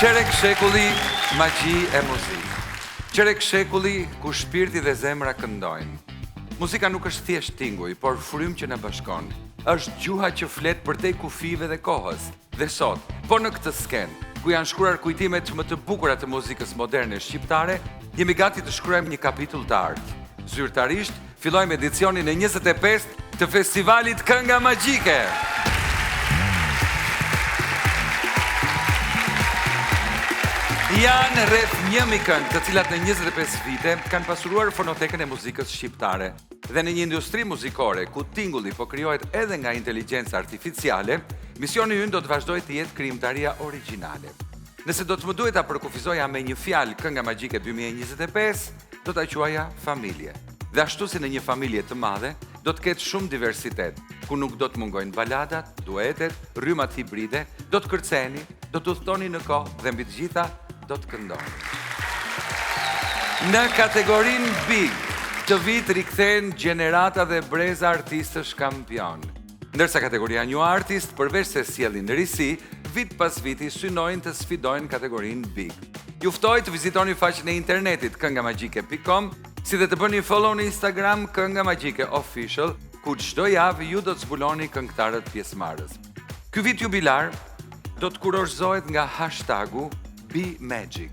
Qerek shekulli, magji e muzikë. Qerek shekulli ku shpirti dhe zemra këndojnë. Muzika nuk është thjesht tinguj, por frym që na bashkon. Është gjuha që flet përtej kufive dhe kohës. Dhe sot, po në këtë skenë, ku janë shkruar kujtimet më të bukura të muzikës moderne shqiptare, jemi gati të shkruajmë një kapitull të artë. Zyrtarisht, fillojmë edicionin e 25 të festivalit Kënga Magjike. Janë rreth 1000 këngë, të cilat në 25 vite kanë pasuruar fonotekën e muzikës shqiptare. Dhe në një industri muzikore ku tingulli po krijohet edhe nga inteligjenca artificiale, misioni ynë do të vazhdojë të jetë krijimtaria origjinale. Nëse do të më duhet ta përkufizoja me një fjalë Kënga Magjike 2025, do ta quaja familje. Dhe ashtu si në një familje të madhe, do të ketë shumë diversitet, ku nuk do të mungojnë baladat, duetet, rrymat hibride, do të kërceni, do të udhtoni në kohë dhe mbi të gjitha do të këndoni. Në kategorinë Big, të vit rikthehen gjenerata dhe breza artistësh kampion. Ndërsa kategoria New Artist, përveç se sjellin risi, vit pas viti synojnë të sfidojnë kategorinë Big. Ju ftoj të vizitoni faqen e internetit këngamagjike.com, si dhe të bëni follow në Instagram Kënga Magjike Official, ku çdo javë ju do të zbuloni këngëtarët pjesëmarrës. Ky vit jubilar do të kurorëzohet nga hashtagu Be Magic,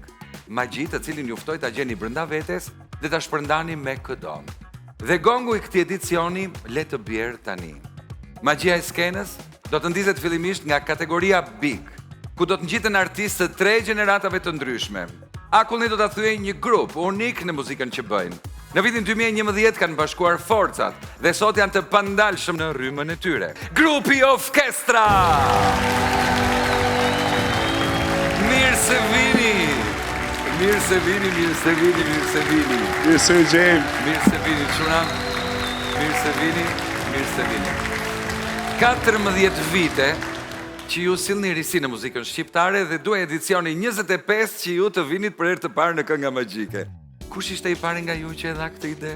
magji të cilin ju ftoj ta gjeni brenda vetes dhe ta shpërndani me këdo. Dhe gongu i këtij edicioni le të bjerë tani. Magjia e skenës do të ndizet fillimisht nga kategoria Big, ku do të ngjiten artistë të 3 gjeneratave të ndryshme. Akullni do ta thyejë një grup unik në muzikën që bëjnë. Në vitin 2011 kanë bashkuar forcat dhe sot janë të pandalshëm në rrymën e tyre. Grupi Orkestra! Mirë se vini! Mirë se vini, mirë se vini, mirë se vini. Mirë se gjem. Mirë se vini, çuna. Mirë se vini, mirë se vini. 14 vite që ju sillni risi në muzikën shqiptare dhe duaj edicioni 25 që ju të vinit për herë të parë në Kënga Magjike. Kush ishte i pari nga ju që e dha këtë ide?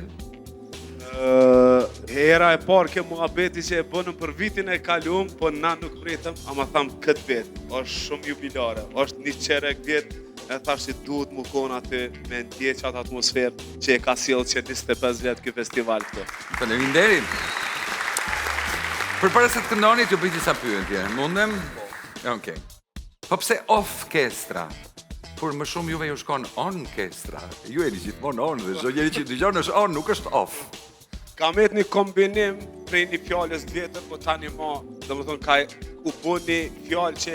Hera e parë ke muhabeti që e bënëm për vitin e kaluam, po na nuk pritëm, ama tham këtë vit, është shumë jubilare, është një qerek vjet, e thash që duhet mu konë aty me ndjeq atë atmosferë që e ka sjellë që 25 vjet ky festival këtu. Faleminderit. Përpara se të këndoni, t'ju bëj disa pyetje. Mundem? Okej. Po pse Orkestra? Kur më shumë juve ju shkon Orkestra. Ju jeni gjithmonë on dhe çdo njeri që dëgjon është on, nuk është off. Kam et një kombinim prej një fjallës vjetër, po tani ma, domethënë ka u bë një fjallë që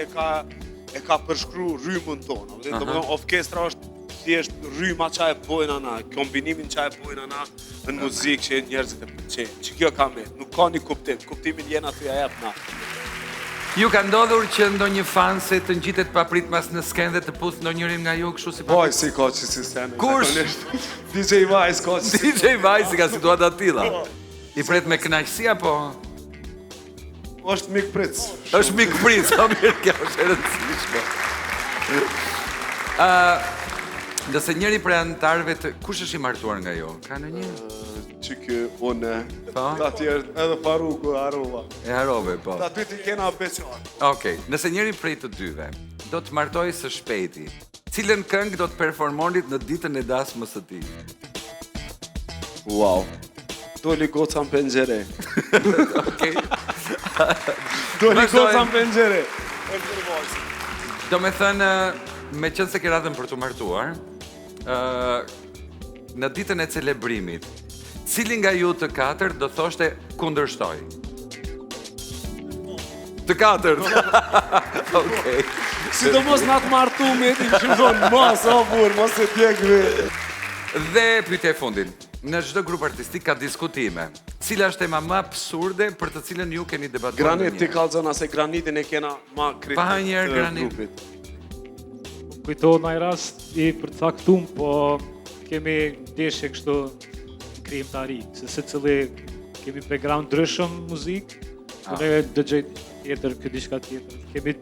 e ka përshkru rrymën tonë. Domethënë Orkestra është thjesht rryma që e bojnë ana, kombinimin që e bojnë ana në muzikë që njerëzit e pëlqejnë. Që kjo ka me, nuk ka një kuptim, kuptimin jena të ja jep na. Ju ka ndodhur që ndonjë fan se të ngjitet papritmas në skenë dhe të puth ndonjërin nga ju kështu si Vaj si ka që si skenë. Kush? DJ Vajs ka që si. DJ Vajs ka situata të tilla. I pret me kënaqësi apo? Është mik pric. Është mik pric, sa mirë kjo është e rëndësishme. Nëse njëri prej anëtarëve të kush është i martuar nga ju? Ka ndonjë? Çikë unë. Po. Aty edhe Faruku harova. E harove, po. Aty ti kena beqar. Okej, nëse njëri prej të dyve do të martojë së shpejti, cilën këngë do të performonit në ditën e dasmës së tij? Wow. Doli goca në penxhere. Okej. Doli goca në penxhere. Do me thënë, me qënë se ke radhën për të martuar, në ditën e celebrimit, cili nga ju të katër do thoshte kundërshtoj? Të katër. Okej. Sidomos na të martumit, i shuzon mos, o burr, mos e tjek vetë. Dhe pyetja e fundit. Në çdo grup artistik ka diskutime. Cila është tema më absurde për të cilën ju keni debatuar? Granit ti kallzon se granitin e kena më kritik. Pa njëherë granit. Grupit. Kujtohet në rast i përcaktuar, po kemi ndeshje kështu krijimtari, se secili kemi background ndryshëm muzikë, ne dëgjoj tjetër, ky diçka tjetër. Kemi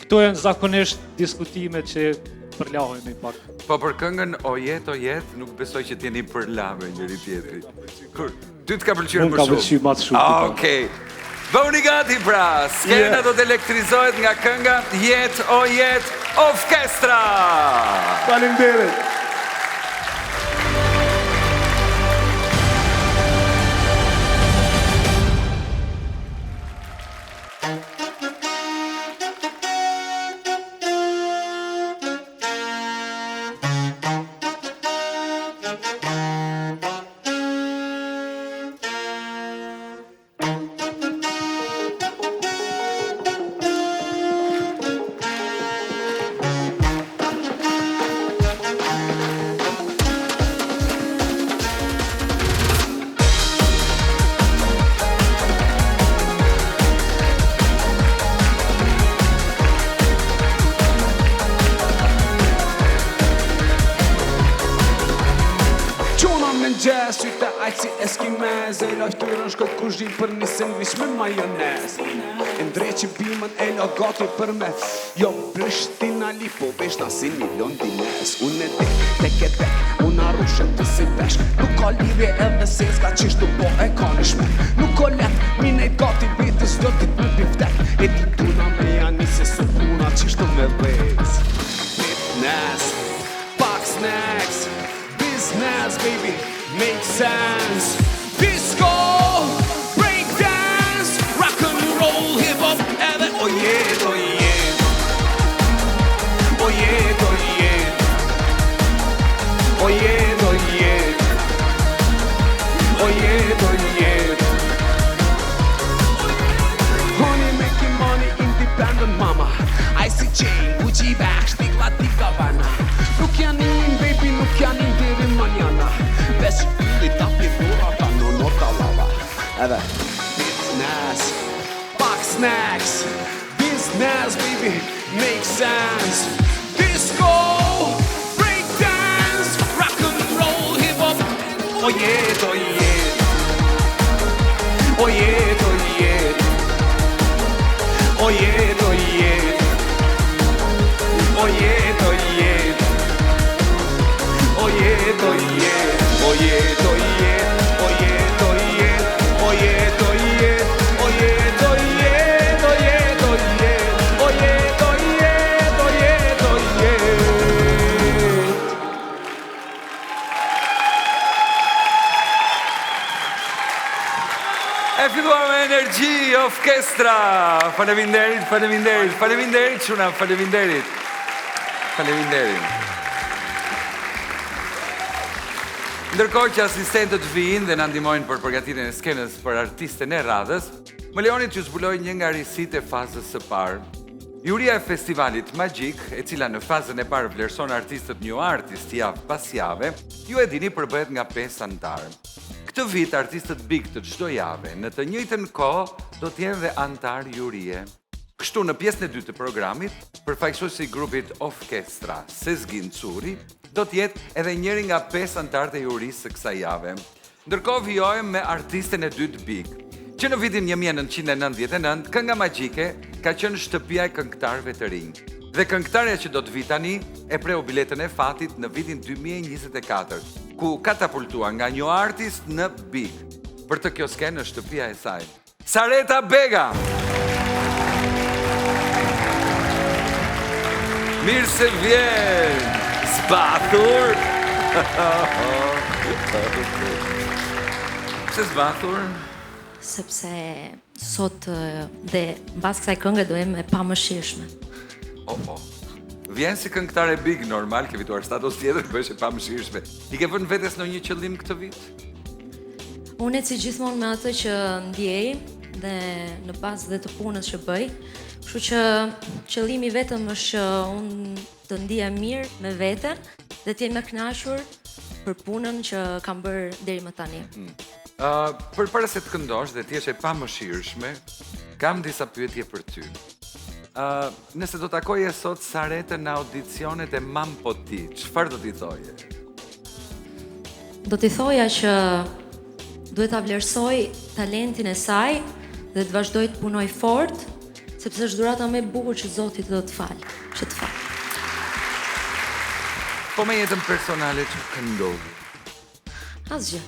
këto janë zakonisht diskutime që përlahemi pak. Po për këngën O jet, nuk besoj që t'jeni përla me njëri tjetrit. Ty të ka pëlqyer Unë më ka shumë. pëlqyer më shumë. Okej. Bëuni gati pra, skena do të elektrizohet nga kënga Jet o Jet Orkestra. Faleminderit. Mëngjes, qyte aqë si eskimez E la ftyrën shkot kuzhin për një sandwich me majonez E ndreqi bimën e la gati për me Jo Prishtina Lipo, veshna si një londines Unë e tek e tek, unë arrushe të si pesh Nuk ka lidhje edhe se s'ka qishtu po e ka në shmek Nuk ka let, minejt gati vitës do t'it me biftek E ti tuna me janë se su puna qishtu me vez Fitness, pak snacks Business, baby, makes sense. Disco, breakdance, rock and roll, hip hop, and oh yeah, oh yeah, oh yeah, oh yeah, oh yeah, oh yeah, oh yeah, oh yeah. Honey making money, independent mama. Icy chain, Gucci bag, stigla di Gabbana. Nuk janë in, baby, nuk janë in deri manjana Bes yli ta figura ta në nota lava Edhe Business, pak snacks Business, baby, make sense Disco, breakdance Rock and roll, hip hop Oh yeah, oh yeah Oh yeah, oh yeah Oh yeah, oh yeah Oh yeah, oh yeah Oh yeah, oh yeah, oh yeah, oh yeah, oh yeah, oh yeah, oh yeah, oh yeah, oh yeah, oh yeah, oh yeah, oh yeah, oh yeah, oh yeah, oh yeah. E filluar me energji, orkestra. Faleminderit, faleminderit, faleminderit, çuna, faleminderit. Faleminderit. Ndërkohë që asistentët vijnë dhe na ndihmojnë për përgatitjen e skenës për artistën e radhës, më lejoni t'ju zbuloj një nga risitë e fazës së parë. Juria e festivalit Magjik, e cila në fazën e parë vlerëson artistët New Artist javë pas jave, ju e dini përbëhet nga 5 antarë. Këtë vit artistët Big të çdo jave, në të njëjtën kohë do të jenë dhe antar jurie. Kështu në pjesën e dytë të programit, përfaqësuesi i grupit Orkestra, Sezgin Curi, do të jetë edhe njëri nga 5 antarët e jurisë së kësaj jave. Ndërkohë vijojmë me artisten e dytë Big, që në vitin 1999 kënga magjike ka qenë shtëpia e këngëtarëve të rinj. Dhe këngëtarja që do të vi tani e preu biletën e fatit në vitin 2024, ku katapultua nga New Artist në Big. Për të kjo skenë në shtëpia e saj. Sareta Bega. Mirë se vjen. Zbathur. Pse zbathur? Sepse sot dhe mbas kësaj këngë do jem e pamëshirshme. Vjen si këngëtare Big, normal, ke fituar status tjetër, bëhesh e pamëshirshme. I ke vënë vetes në një qëllim këtë vit? Unë si gjithmonë me atë që ndjej dhe në bazë dhe të punës që bëj, kështu që qëllimi vetëm është që unë të ndihem mirë me veten dhe të jem e kënaqur për punën që kam bërë deri më tani. Përpara se të këndosh dhe të jesh e pamëshirshme, kam disa pyetje për ty. Nëse do takoje sot Saretën në audicionet e Mam Po Ti, çfarë do t'i thoje? Do t'i thoja që duhet ta vlerësoj talentin e saj dhe të vazhdoj të punoj fort, sepse është dhurata më e bukur që Zoti do të fal, që të fal. Po me jetën personale që këndodhi? Asgjë.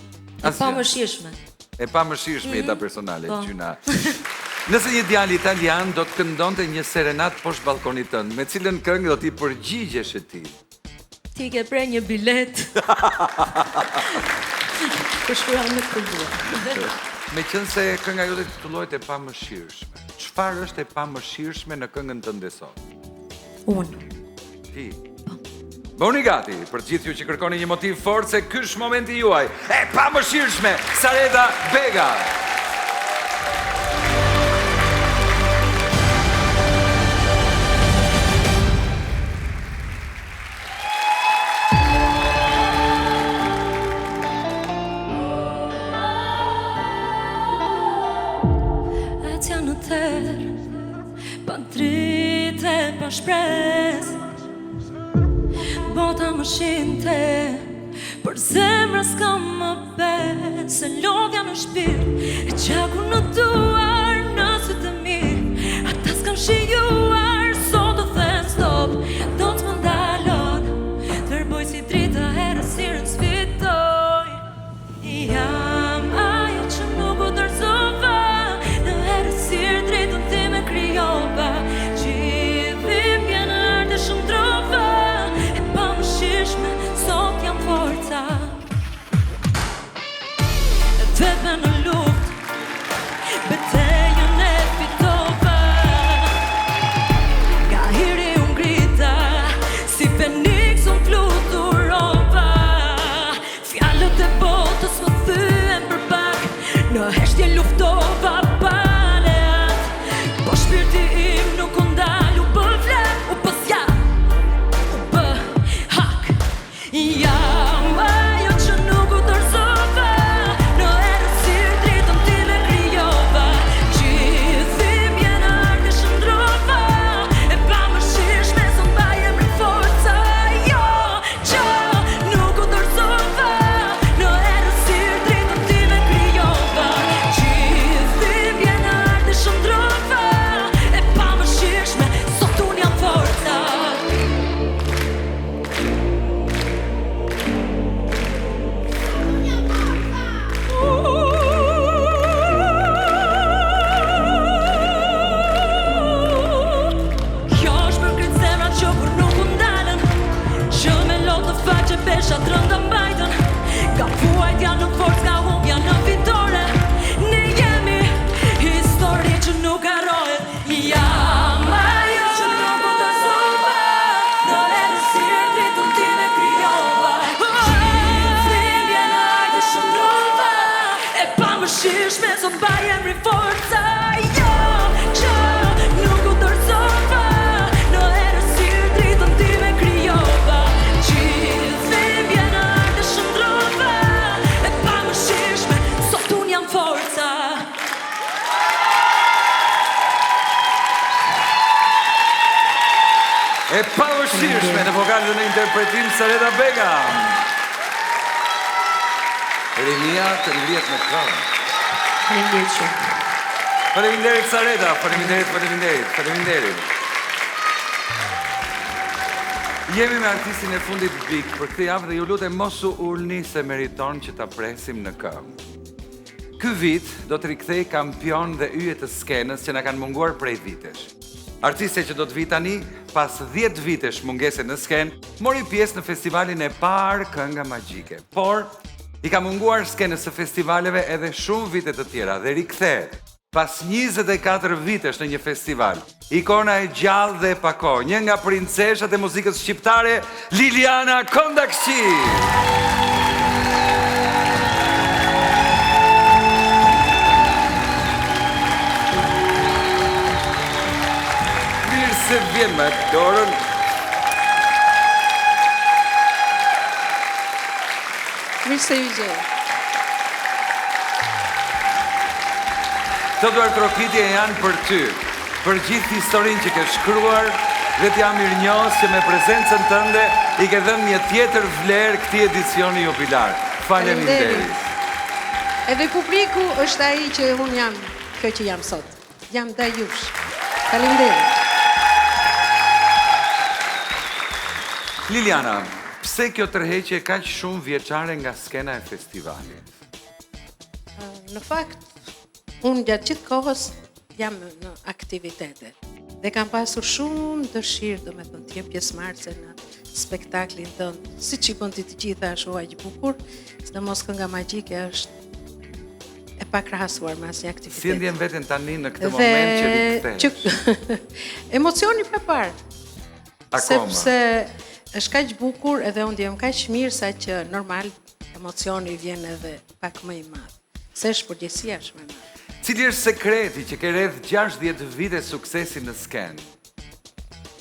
E pamëshirshme. E pa mëshirshme jeta personale, gjyna. Nëse një djalë italian do të këndonte një serenat poshtë balkonit tënd, me cilën këngë do t'i përgjigjesh e ti? Ti ke pre një bilet. Për shkuar në kulturë. Me qënë se kënga jote titullohet e pamëshirshme. Çfarë është e pamëshirshme në këngën tënde sot? Unë. Ti. Bëni gati për gjithë ju që kërkoni një motiv fort se ky është momenti juaj. E pamëshirshme, Sareda Bega. Etja në tërë, pa drite, pa shpresë. Bota më shinte, për zemra s'ka më besë. Se logja në shpirt, e qaku në duar, në sytë të mirë. Ata s'kan shijuar, sot do them stop. Do të më ndalon, tërboj si drita errësirën sfidoj. Jam ajo që nuk u dorëzova, në errësirë dritën ti me krijova. Gjithim vjen ardhe shumë trova. Sot jam forca vetme në luft, betejën e fitova. Nga hiri unë grita, si Feniks unë fluturova. Fjallët e botës më thyen për pak, në heshtje luftova paleat. Po shpirti im nuk u ndal, u bë vlet, u bë zjarr. Jam ajo që nuk u dorëzova, në errësirë dritën ti me krijova. Gjithim vjen ardhe shndrova, e pamëshirshme sot mbaj emrin forca. Jo, që nuk u dorëzova, në errësirë dritën ti me krijova. Gjithim vjen ardhe shndrova, e pamëshirshme sot unë jam forca. Pesha të rënda mbajtën, ka vuajt janë në forcë, ka humbja në fitore. Ne jemi histori që nuk harrohet. Jam ajo që nuk u dorëzova, në errësirë dritën ti me krijova. Gjithim vjen ardhe shndrova, e pamëshirshme sot mbaj emrin forca. Jo, që nuk u dorëzova, në errësirë dritën ti me krijova. E pamëshirshme në vokal dhe në interpretim Sareda Bega. Rinia të ngrihet me këngë. Faleminderit shumë. Faleminderit Sareda, faleminderit. Jemi me artistin e fundit Big për këtë javë dhe ju lutem mos u ulni se meriton që ta presim në këmbë. Ky vit do të rikthej kampion dhe yje të skenës që na kanë munguar prej vitesh. Artiste që do të vi tani, pas 10 vitesh mungese në skenë, mori pjesë në festivalin e parë Kënga Magjike. Por, i ka munguar skenës së festivaleve edhe shumë vite të tjera dhe rikthehet. Pas 24 vitesh në një festival, ikona e gjallë dhe e pako, një nga princeshat e muzikës shqiptare, Liliana Kondakçi. Se vjen me dorën. Mirë se ju gjej. Të duar trokitje janë për ty, për gjithë historinë që ke shkruar dhe t'jam mirënjohës që me prezencën tënde i ke dhënë një tjetër vlerë këtij edicioni jubilar. Faleminderit. Edhe publiku është ai që unë jam, kjo që jam sot. Jam ndaj jush. Faleminderit. Liliana, pse kjo tërheqje kaq shumë vjeçare nga skena e festivalit? Në fakt, unë gjatë gjithë kohës jam në aktivitete. Dhe kam pasur shumë dëshirë, do me thënë, të jem pjesëmarrëse në spektaklin tënd, siç i bën ti të gjitha ashtu aq bukur, sidomos kënga magjike është e pakrahasuar me asnjë aktivitet. Si ndjen veten tani në këtë moment që rikthehesh? Emocioni pa parë. Akoma. Sepse është kaq bukur edhe unë ndjem kaq mirë sa që normal emocioni vjen edhe pak më i madh. Se është përgjegjësia shumë e madhe. Cili është sekreti që ke rreth 60 vite suksesi në skenë?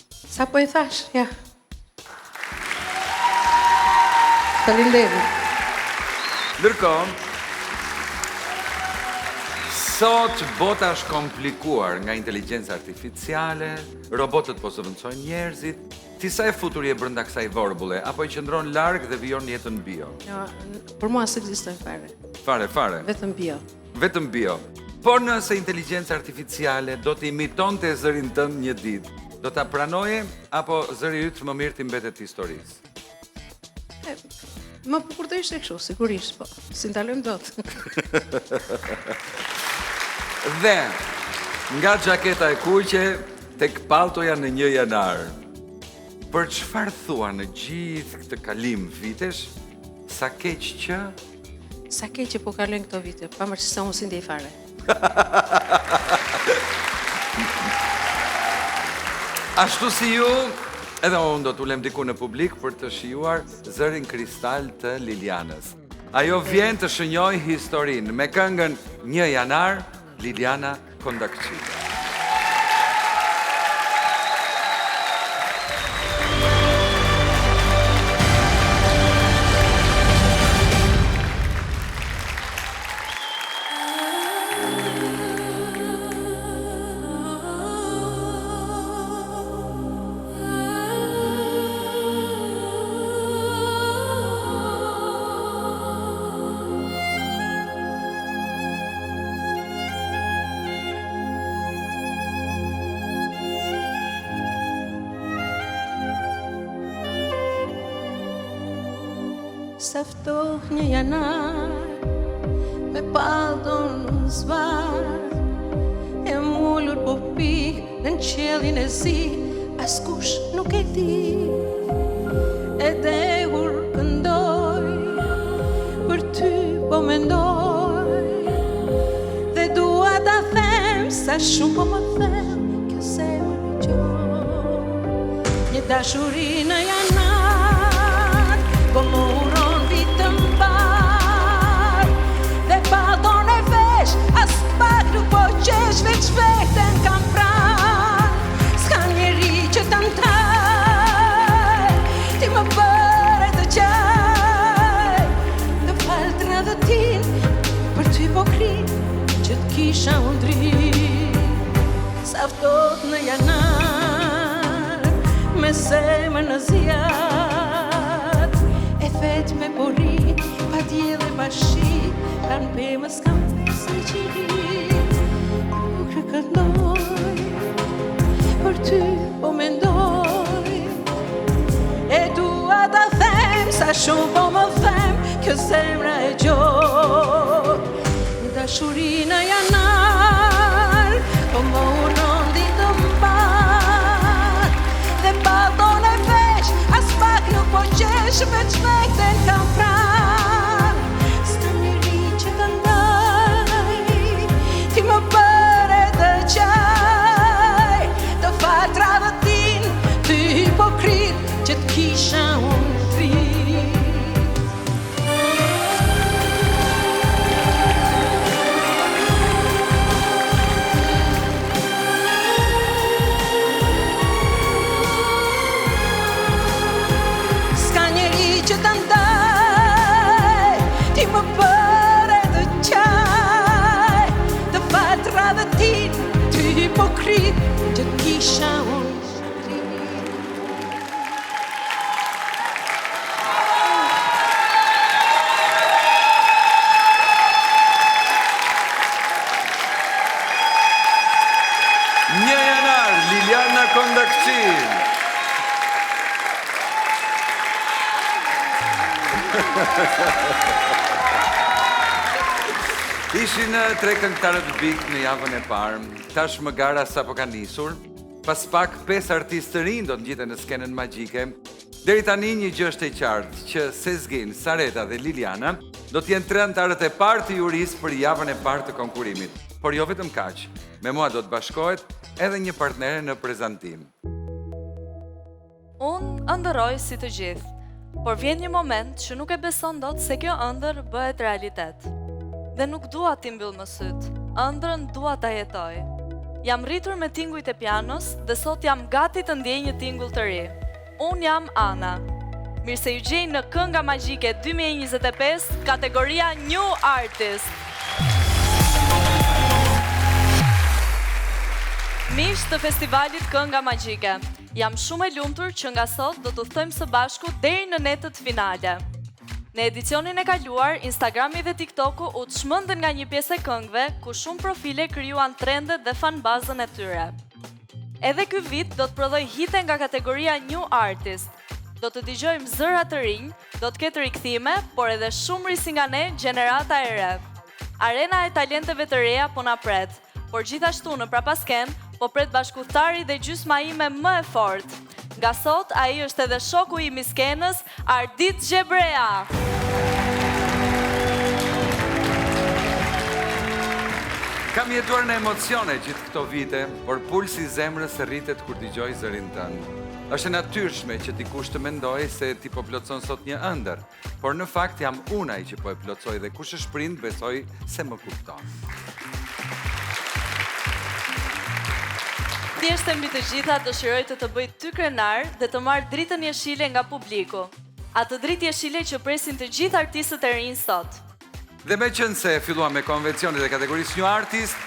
Sa po e thash, ja. Faleminderit. Ndërkohë, sot bota është komplikuar nga inteligjenca artificiale, robotët po zëvendësojnë njerëzit. Ti sa e futur je brenda kësaj vorbulle, apo i qëndron larg dhe vijon jetën bio? Jo, për mua s'ekziston fare. Fare. Vetëm bio. Vetëm bio. Por nëse inteligjenca artificiale do të imitonte zërin tënd një ditë, do ta pranoje apo zëri yt më mirë ti mbetet historisë? Më bukur të ishte kështu, sigurisht, po. Si ndalojmë dot. Dhe nga xhaketa e kuqe tek palltoja në 1 janar. Për çfarë thua në gjithë këtë kalim vitesh, sa keq që Sa keq që po kalojnë këto vite, pavarësisht se unë si ndej fare. Ashtu si ju, edhe unë do t'ulem diku në publik për të shijuar zërin kristal të Lilianës. Ajo vjen të shënjoj historinë me këngën 1 janar, Liliana Kondakçi. Sa ftoh 1 janar, me pallton në zvar, e mullur po pik në qiellin e zi, askush nuk e di. E dehur këndoj, për ty po mendoj, dhe dua ta them sa shumë po më them, kjo zemër e gjoj. Një dashuri në janar, po më uron vitëm par, dhe pallton e vesh, as pak nuk po qesh, veç veten kam pran. S'ka njeri që të ndaj, ti më bëre të qaj, të fal tradhëtin, për ty po kri, që t'kisha unë drit. Sa ftoht në janar, me zemër në zjat, e vet me pori, pa diell e pa shi, kan pemës kam se qiri. Nuk e këndoj, për ty po mendoj, e dua ta them, sa shumë po më them, kjo zemra e gjoj. Dashuri në janar, po më uron ditëm par, dhe pallton e vesh, as pak nuk po qesh, veç veten kam pran. S'ka njeri që të ndaj, ti më bëre të qaj, të fal tradhëtin, ty hipokrit, që t'kisha unë drit. S'ka njeri që të ndaj, ti më bëre të qaj, të fal tradhëtin, ty hipokrit, që t'kisha unë drit. Një janar, Liliana Kondakçi. Ishin 3 këngëtarët Big në javën e parë. Tashmë gara sapo ka nisur. Pas pak 5 artistë të rinj do të ngjiten në skenën magjike. Deri tani një gjë është e qartë që Sezgin, Sareta dhe Liliana do të jenë 3 anëtarët e parë të jurisë për javën e parë të konkurimit. Por jo vetëm kaq. Me mua do të bashkohet edhe një partnere në prezantim. Unë ëndërroj si të gjithë, por vjen një moment që nuk e beson dot se kjo ëndër bëhet realitet. Dhe nuk dua t'i mbyll më syt, ëndrën dua ta jetoj. Jam rritur me tingujt e pianos dhe sot jam gati të ndjej një tingull të ri. Unë jam Ana. Mirë se ju gjej në Kënga Magjike 2025, kategoria New Artist. Miq të festivalit Kënga Magjike, jam shumë e lumtur që nga sot do të udhtojmë së bashku deri në netët finale. Në edicionin e kaluar, Instagrami dhe TikToku u çmendën nga një pjesë e këngëve ku shumë profile krijuan trendet dhe fanbazën e tyre. Edhe ky vit do të prodhoj hite nga kategoria New Artist. Do të dëgjojmë zëra të rinj, do të ketë rikthime, por edhe shumë risi nga ne, gjenerata e re. Arena e talenteve të reja po na pret, por gjithashtu në prapasken po pret bashkëpunëtari dhe gjysma ime më e fortë. Nga sot, ai është edhe shoku i miskenës, Ardit Xhebrea. Kam jetuar në emocione gjithë këto vite, por pulsi i zemrës rritet kur dëgjoj zërin tënd. Është e natyrshme që dikush të mendojë se ti po plotson sot një ëndër, por në fakt jam unë ai që po e plotsoj dhe kush është prind besoj se më kupton. Thjesht mbi të gjitha dëshiroj të bëj ty krenar dhe të marr dritën jeshile nga publiku. Atë dritë jeshile që presin të gjithë artistët e rinj sot. Dhe me qënë se filluam me konvencionit e kategorisë New Artist,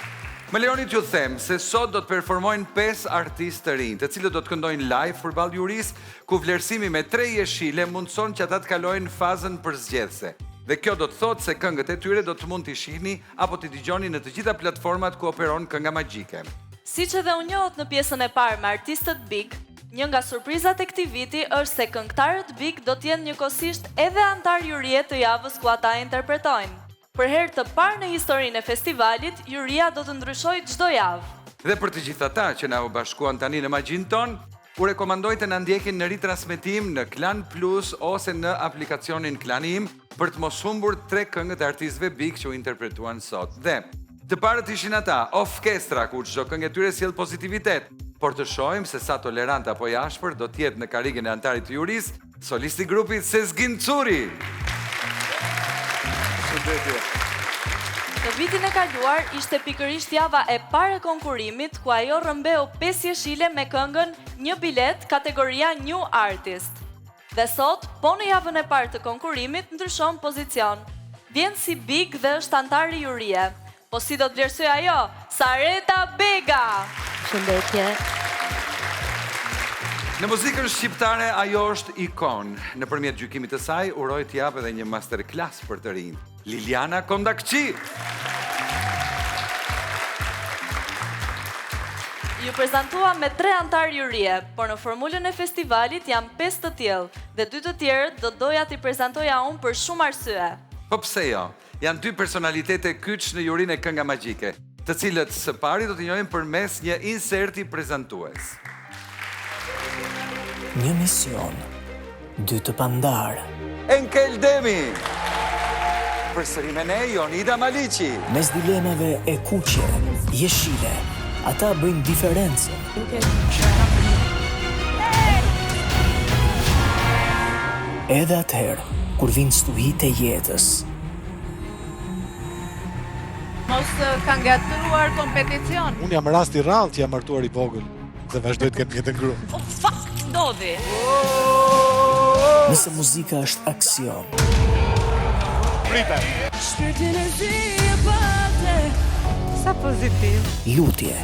më lejoni t'ju them se sot do të performojnë 5 artistë të rinj, të cilët do të këndojnë live përballë jurisë, ku vlerësimi me 3 jeshile mundson që ata të kalojnë fazën përzgjedhëse. Dhe kjo do të thotë se këngët e tyre do të mund t'i shihni apo t'i dëgjoni në të gjitha platformat ku operon Kënga Magjike. Siç edhe u njohët në pjesën e parë me artistët Big, një nga surprizat e këtij viti është se këngëtarët Big do të jenë njëkohësisht edhe antar jurie të javës ku ata interpretojnë. Për herë të parë në historinë e festivalit, juria do të ndryshojë çdo javë. Dhe për të gjithë ata që na u bashkuan tani në magjinë tonë, u rekomandoj të na ndjekin në ritransmetim në Klan Plus ose në aplikacionin Klanim për të mos humbur 3 këngët e artistëve Big që u interpretuan sot. Dhe të parët ishin ata, Orkestra, ku çdo këngë e tyre sjell pozitivitet, por të shohim se sa tolerant apo i ashpër do të jetë në karrigën e antarit të jurisë, solisti i grupit Sezgin Curi. Në vitin e kaluar ishte pikërisht java e parë e konkurimit ku ajo rrëmbeu 5 jeshile me këngën Një bilet kategoria New Artist. Dhe sot, po në javën e parë të konkurimit ndryshon pozicion. Vjen si Big dhe është antar i jurie. Po si do të vlerësoj ajo? Sareta Bega! Shëndetje. Në muzikën shqiptare ajo është ikon. Nëpërmjet gjykimit të saj uroj të jap edhe një masterclass për të rinj. Liliana Kondakçi. Ju prezantua me 3 antar jurie, por në formulën e festivalit janë 5 të tillë dhe 2 të tjerët do doja t'i prezantoja unë për shumë arsye. Po pse jo? Janë 2 personalitete kyç në jurinë e Kënga Magjike, të cilët së pari do t'i njohim përmes një inserti prezantues. Një mision, 2 të pandar. Enkel Demi. Përsëri me ne Jonida Maliqi. Mes dilemave e kuqe, jeshile, ata bëjnë diferencën. Edhe atëherë, kur vinë stuhit e jetës. Mos ka ngatruar kompeticion. Unë jam rast i rrallë që jam martuar i vogël dhe vazhdoj të kemë jetën grup. O, fuck, ndodhi. Nëse muzika është aksion. Prita. Shpirtin e zi e bate. Sa pozitiv. Lutje.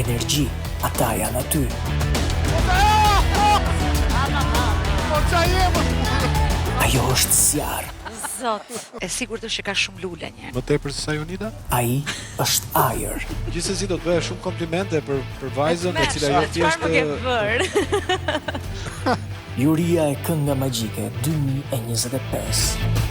Energji, ata janë aty. Ajo është zjarr. Zot, e sigurt është që ka shumë lule një. Më tepër se sa Jonida? Ai është ajër. Gjithsesi do të bëja shumë komplimente për vajzën e cila jo thjesht Çfarë më ke bërë? Juria e Kënga Magjike 2025.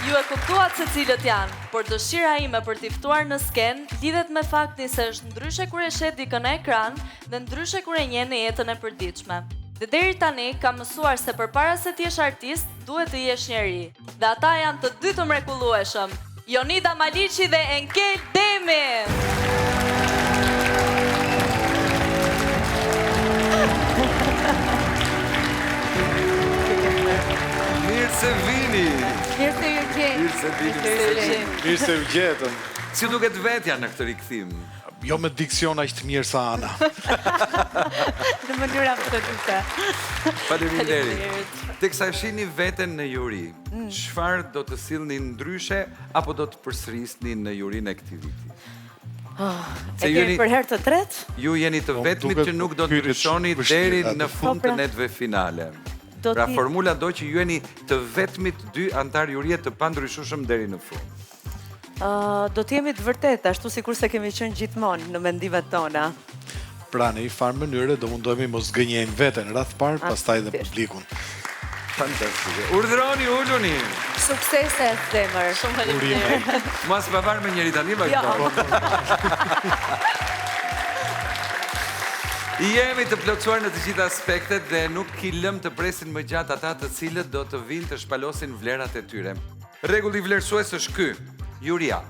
Ju e kuptuat se cilët janë, por dëshira ime për t'i ftuar në sken lidhet me faktin se është ndryshe kur e shet dikën në ekran dhe ndryshe kur e njeh në jetën e përditshme. Dhe deri tani kam mësuar se përpara se t'jesh artist, duhet të jesh njeri. Dhe ata janë të dy të mrekullueshëm, Jonida Maliqi dhe Enkel Demi. Mirë se vini! Mirë se ju gjeni. Mirë se vini. Mirë se u gjetëm. Si duket vetja në këtë rikthim? Jo me diksion aq të mirë sa Ana. Në mënyrë absolute. Faleminderit. Teksa shihni veten në juri, çfarë do të sillni ndryshe apo do të përsërisni në jurinë e këtij viti? E kemi për herë të tretë? Ju jeni të vetmit që nuk do të ndryshoni deri në fund të netëve finale. Pra formula do që ju jeni të vetmit dy antar jurie të pandryshueshëm deri në fund. Do t'jemi të vërtetë, ashtu sikur se kemi qenë gjithmonë në mendimet tona. Pra në një farë mënyre do mundohemi mos gënjejmë veten rreth parë, pastaj dhe publikun. Fantastike. Urdhëroni, uluni. Suksese, zemër. Shumë faleminderit. Mos babar me njëri tani vazhdo. Jemi të plotësuar në të gjitha aspektet dhe nuk i lëm të presin më gjatë ata të cilët do të vinë të shpalosin vlerat e tyre. Rregulli vlerësues është ky. Juria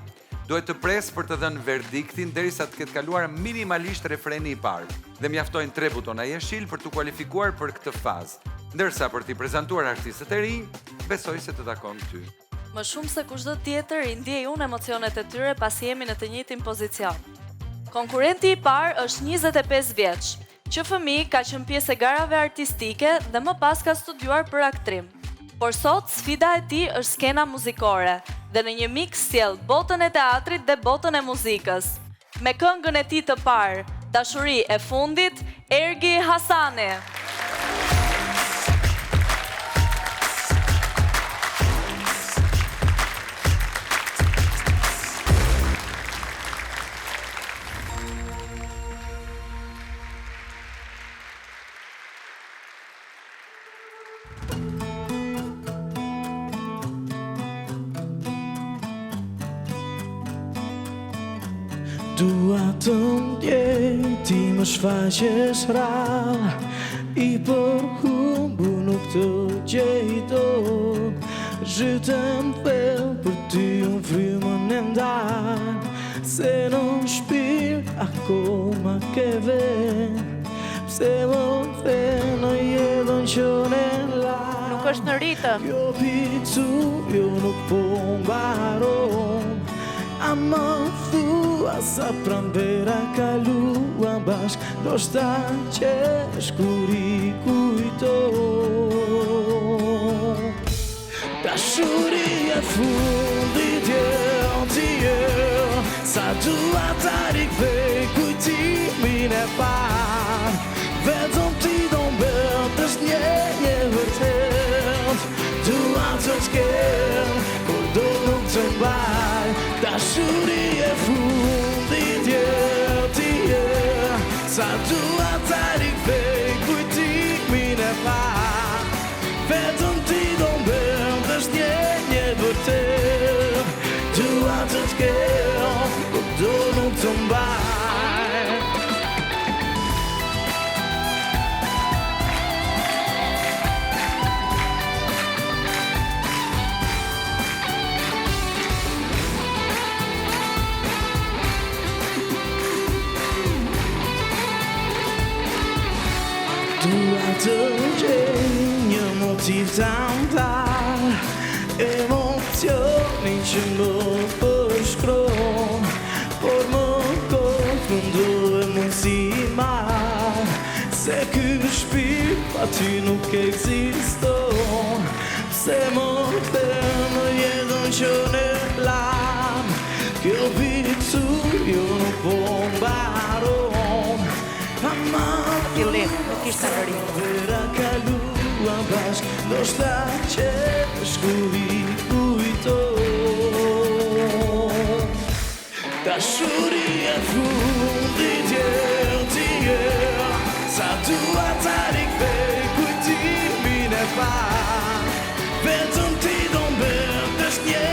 duhet të pres për të dhënë verdiktin derisa të ketë kaluar minimalisht refreni i parë dhe mjaftojnë 3 butona jeshil për të kualifikuar për këtë fazë. Ndërsa për t'i prezantuar artistët e rinj, besoj se të takon ty. Më shumë se kushdo tjetër i ndjej unë emocionet e tyre pasi jemi në të njëjtin pozicion. Konkurenti i parë është 25 vjeç, që fëmi ka qenë pjesë e garave artistike dhe më pas ka studiuar për aktrim. Por sot sfida e tij është skena muzikore dhe në një mix sjell botën e teatrit dhe botën e muzikës. Me këngën e tij të parë, Dashuri e fundit, Ergi Hasani. Dua të ndjej, ti më shfaqesh rrallë, i përhumbu nuk të gjej dot. Zhytem thellë për ty unë frymën e ndalë, se në shpirt akoma ke vend. Pse më the në jetën që ne lajmë, Nuk është në ritëm. kjo picu jo nuk po mbaron. A më thua sa pranvera kaluam bashk, do shta qesh kur i kujton. Dashuri e fundit sa dua ta rikthej kujtimin e parë. Vetëm ti do mbetësh një vërtet. Dua të t'kem, kur do nuk të mbaj. Dashuri e fundit sa dua ta rikthej kujtimin e parë. Vetëm ti do mbetësh një vërtet. Dua të t'kem, kur do nuk të mbaj. Dua të gjej një motiv të amtar, emocionin që më përshkron, por më kot mundohem unë si marr, se ky shpirt pa ty nuk ekziston. Pse më the në jetën që ne lam, kjo picu jo nuk po mbaron. Fillim, nuk ishte në ritëm. Vera kaluam bashk, do shta qesh kur i kujton. Dashuri e fundit sa dua ta rikthej kujtimin e parë. Vetëm ti do mbetesh një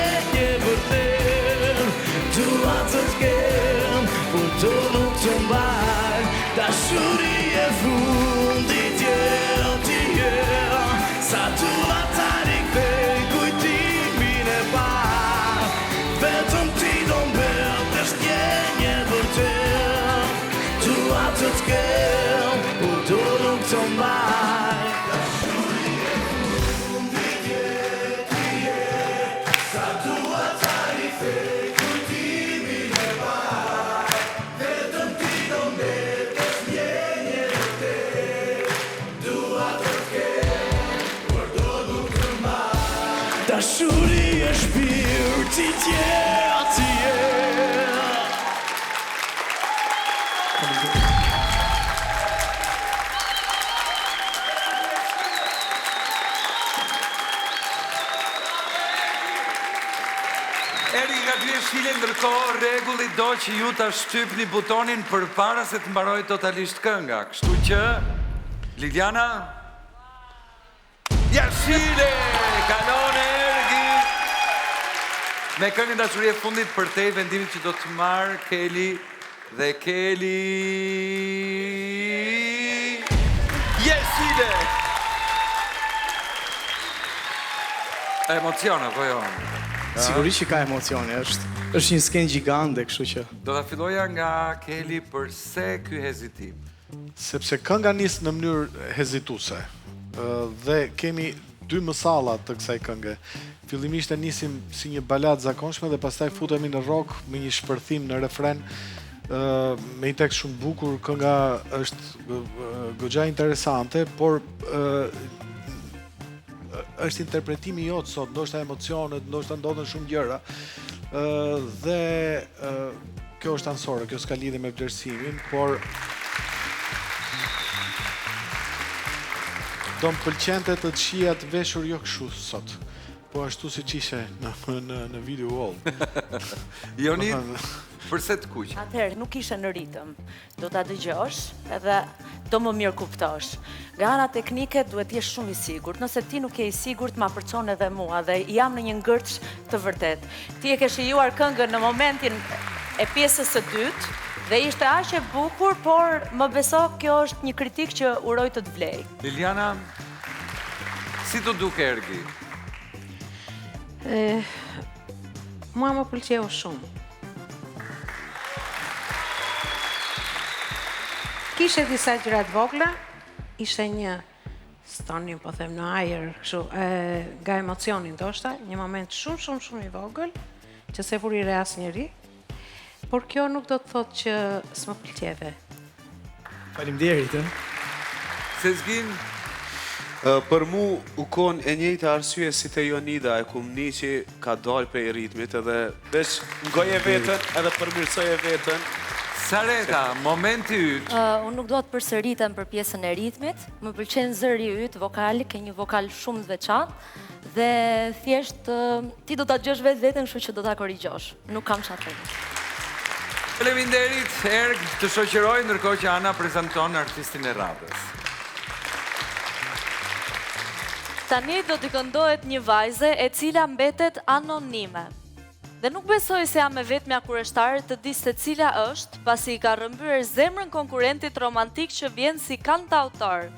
dashuri e shpirti tje. Ergi nga dy shile, ndërkohë rregulli do që ju ta shtypni butonin përpara se të mbarojë totalisht kënga. Kështu që Liliana Jashile kalon Ergi me këngën Dashuria e fundit për te vendimit që do të marrë Keli dhe Keli Jashile. Emociona, po jo. Sigurisht që ka emocione, është një skenë gjigande, kështu që. Do ta filloja nga Keli, përse ky hezitim? Sepse kënga nis në mënyrë hezituese. Dhe kemi dy mësalla të kësaj kënge. Fillimisht e nisim si një baladë zakonshme dhe pastaj futemi në rock me një shpërthim në refren me një tekst shumë bukur. Kënga është goxha interesante, por është interpretimi jot sot, ndoshta emocionet, ndoshta ndodhen shumë gjëra. Dhe kjo është ansore, kjo s'ka lidhje me vlerësimin, por do më pëlqente të shija të veshur jo kështu sot, po ashtu siç ishte në video wall. Joni, përse të kuq? Atëherë nuk ishe në ritëm, do ta dëgjosh edhe do më mirë kuptosh. Nga ana teknike duhet jesh shumë i sigurt. Nëse ti nuk je i sigurt, ma përçon edhe mua dhe jam në një ngërç të vërtet. Ti e ke shijuar këngën në momentin e pjesës së dytë dhe ishte aq e bukur, por më beso kjo është një kritik që uroj të të vlej. Liliana, si të duke Ergi? Mua më pëlqeu shumë. Kishe disa gjërat vogla, ishte një stonin, po them në ajër, kështu, nga emocionin ndoshta, një moment shumë i vogël, që se vuri re asnjëri, por kjo nuk do të thotë që s'më pëlqeve. Faleminderit. Sezgin? Për mu u kon e njëjtë arsye si te Jonida, e kum ni që ka dalë prej ritmit edhe veç ngoje vetën edhe përmirësoje vetën. Sareta, momenti yt. Unë nuk do të përsëritem për pjesën e ritmit, më pëlqen zëri yt, vokali, ke një vokal shumë të veçantë dhe thjesht ti do ta dëgjosh vetveten, kështu që do ta korrigjosh. Nuk kam çfarë të them. Faleminderit, Erg, të shoqëroj ndërkohë që Ana prezanton artistin e radhës. Tani do t'i këndohet një vajze e cila mbetet anonime. Dhe nuk besoj se jam e vetmja kurështare të di se cila është, pasi i ka rrëmbyer zemrën konkurentit romantik që vjen si kantautor.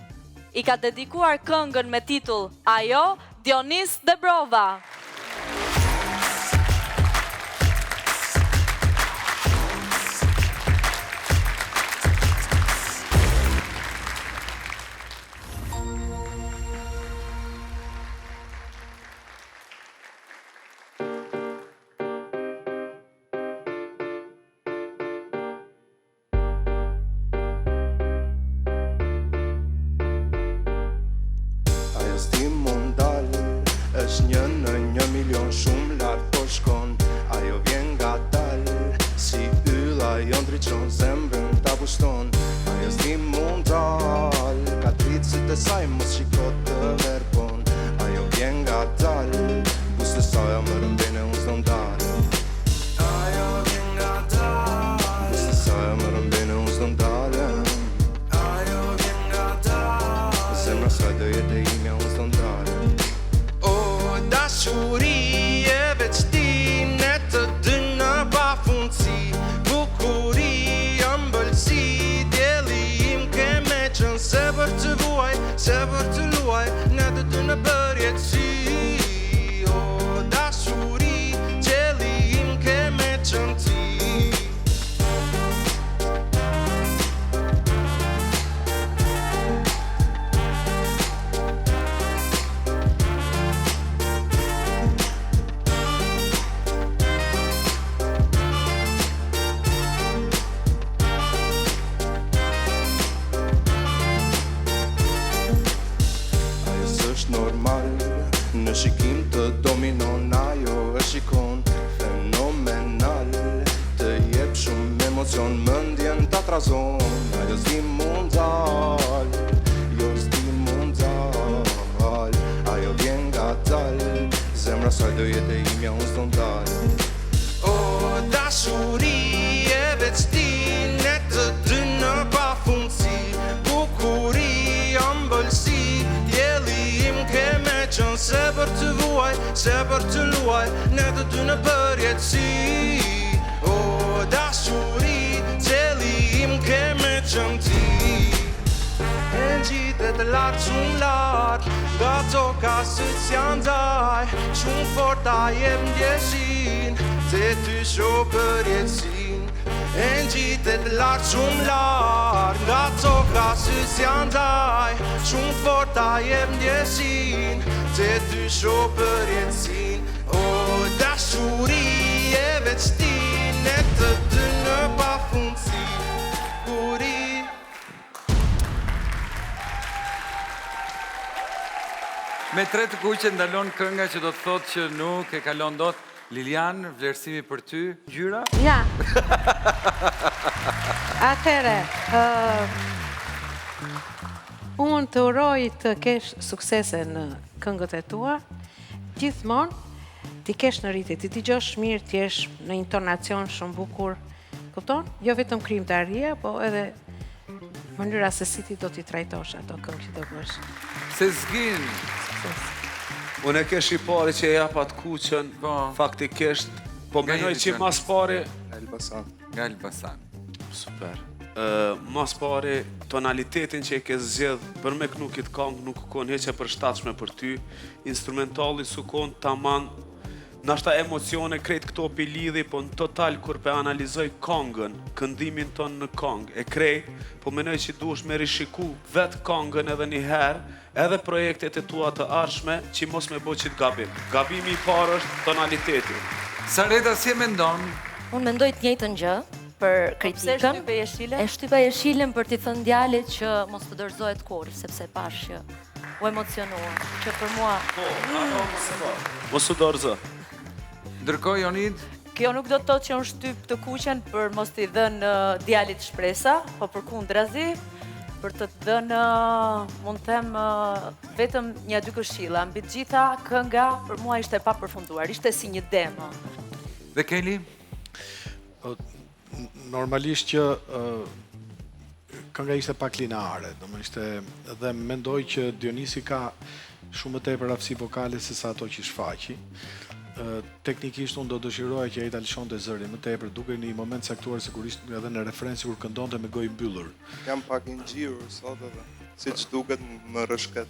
I ka dedikuar këngën me titull Ajo, Dionis Debrova. është një në 1 milion shumë lartë po shkon. Ajo vjen nga dalë, si ylla jo ndriçon, zemrën ta pushton. Ajo s'di mund dalë, ka dritë si të saj mos shiko të verbon. Ajo vjen nga dalë, bus të saj më rëmbene unë s'do ndalë. Ajo vjen nga dalë, bus të saj më rëmbene unë s'do ndalë. Ajo vjen nga dalë, zemra saj do jetë imja unë s'do ndalë. Dashuri e veç ti, ne të dy në pafundësi. Bukuri, ëmbëlsi, djeli im ke me qënë. Se për të vuaj, se për të luaj, ne të dy në përjetësi. O, dashuri, djeli im ke me qënë ti. razon, ajo s'di mund dal, jo s'di mund dal, ajo vjen nga dal, zemra saj do jetë e imja unë s'don dal. O dashuri e veçtinë të dy në pafundësi, bukuri, ëmbëlsi, dielli im ke me qënë se për të vuaj, se për të luaj, ne të dy në përjetësi. O dashuri, qeli im ke me qënë ti. E në gjitet lartë, shumë lartë, nga toka sytë s'janë daj, shumë forta jep ndjeshin, se ty sho përjetësin. E në gjitet lartë, shumë lartë, nga toka sytë s'janë daj, shumë forta jep ndjeshin, se ty sho përjetësin. O dashuri e veçtin, e të dy në pafundësi, kuri. Me 3 të kuqe ndalon kënga që do të thotë që nuk e kalon dot. Lilian, vlerësimi për ty, gjyra? Ja. Atëre, unë të uroj të kesh suksese në këngët e tua, gjithmonë ti kesh në rritje, ti dëgjosh mirë, ti jesh në intonacion shumë bukur, kupton? Jo vetëm krijimtaria, po edhe mënyra se si ti do t'i trajtosh ato këngë që do bësh. Se zgin. Unë e kesh i pari që e jap atë kuqen, faktikisht, po menoj që mas pari... Elbasan. Nga Elbasan. Super. Mas pari, tonalitetin që e ke zgjedh për me kënu kitë këngë nuk kon heq e përshtatshme për ty, instrumentali su kon taman, nashta emocione krejt këto pi lidhi, po në total kur pe analizoj këngën, këndimin ton në këngë, e krejt, po menoj që duhesh me rishiku vetë këngën edhe një herë, edhe projektet e tua të arshme që mos me bo qitë gabim. Gabimi i parë është tonaliteti. Sareta, si e mendon? Unë mendoj të njëjtën gjë për kritikën. Pse shtype jeshile? E shtypa jeshilën për t'i thënë djalit që mos të dorëzohet kurrë, sepse pash që u emocionua, që për mua... Mos u dorëzo. Ndërkohë, Jonid? Kjo nuk do të thotë që unë shtyp të kuqen për mos t'i dhënë djalit shpresa, po përkundrazi, për të dhënë, mund të them, vetëm 1-2 këshilla. Mbi të gjitha, kënga për mua ishte pa përfunduar, ishte si një demo. Dhe Kelly? Normalisht që kënga ishte pak lineare, dhe mendoj që Dionisi ka shumë më tepër aftësi vokale se sa ato që shfaqi. Teknikisht unë do dëshiroja që ai ta lëshonte zërin më tepër, duke në një moment caktuar sigurisht edhe në refren sikur këndonte me gojë mbyllur. Jam pak i ngjirur sot edhe, siç duket më rrëshket.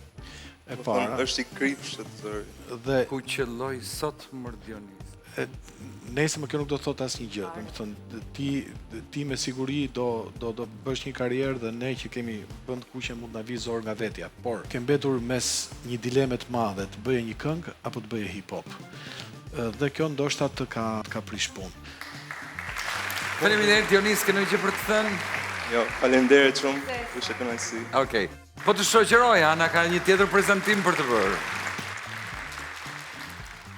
E para është i kripshët zëri. Dhe ku qëlloj sot Dionis. Nëse më kjo nuk do të thotë asnjë gjë, domethënë ti me siguri do bësh një karrierë dhe ne që kemi bënd kuqe mund na vi zor nga vetja, por ke mbetur mes një dileme të madhe, të bëje një këngë apo të bëje hip hop. Dhe kjo ndoshta të ka prish punë. Faleminderit Dionis, ke ndonjë gjë për të thënë? Jo, faleminderit shumë, ishte kënaqësi. Okej. Po të shoqëroja, Ana ka një tjetër prezantim për të bërë.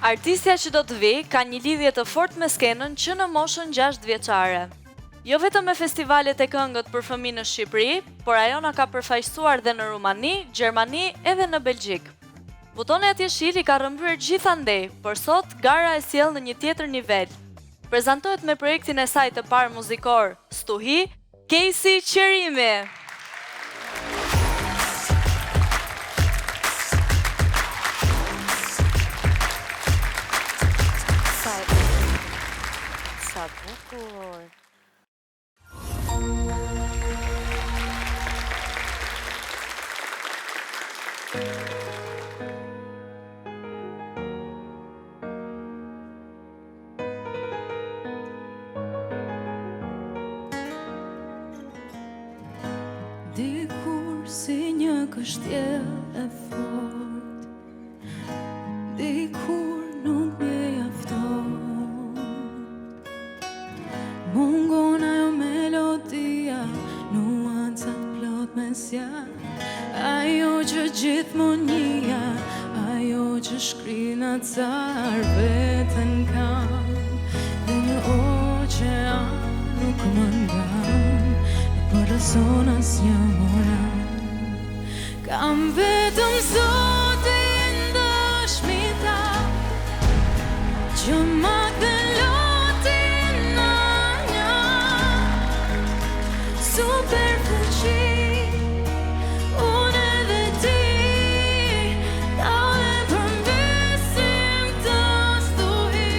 Artistja që do të vi ka një lidhje të fortë me skenën që në moshën 6 vjeçare. Jo vetëm me festivalet e këngët për fëmijë në Shqipëri, por ajo na ka përfaqësuar dhe në Rumani, Gjermani edhe në Belgjik. Butoni atje shili ka rrëmbyer gjithandej, por sot gara e sjell në një tjetër nivel. Prezantohet me projektin e saj të parë muzikor, Stuhi, Casey Qerimi. Sa bukur. Dikur si një kështjell e fort, dikur nuk më jafton, mungon ajo melodia, nuancat plot me sja, ajo që gjithmonë njëja, ajo që shkrin acar veten kam, dhe një oqean nuk më ndan, personas jamoran. Kam vetëm Zotin dëshmitar që ma kthen lotin në një super fuqi. Unë edhe ti dalë përmbesim të stuhi.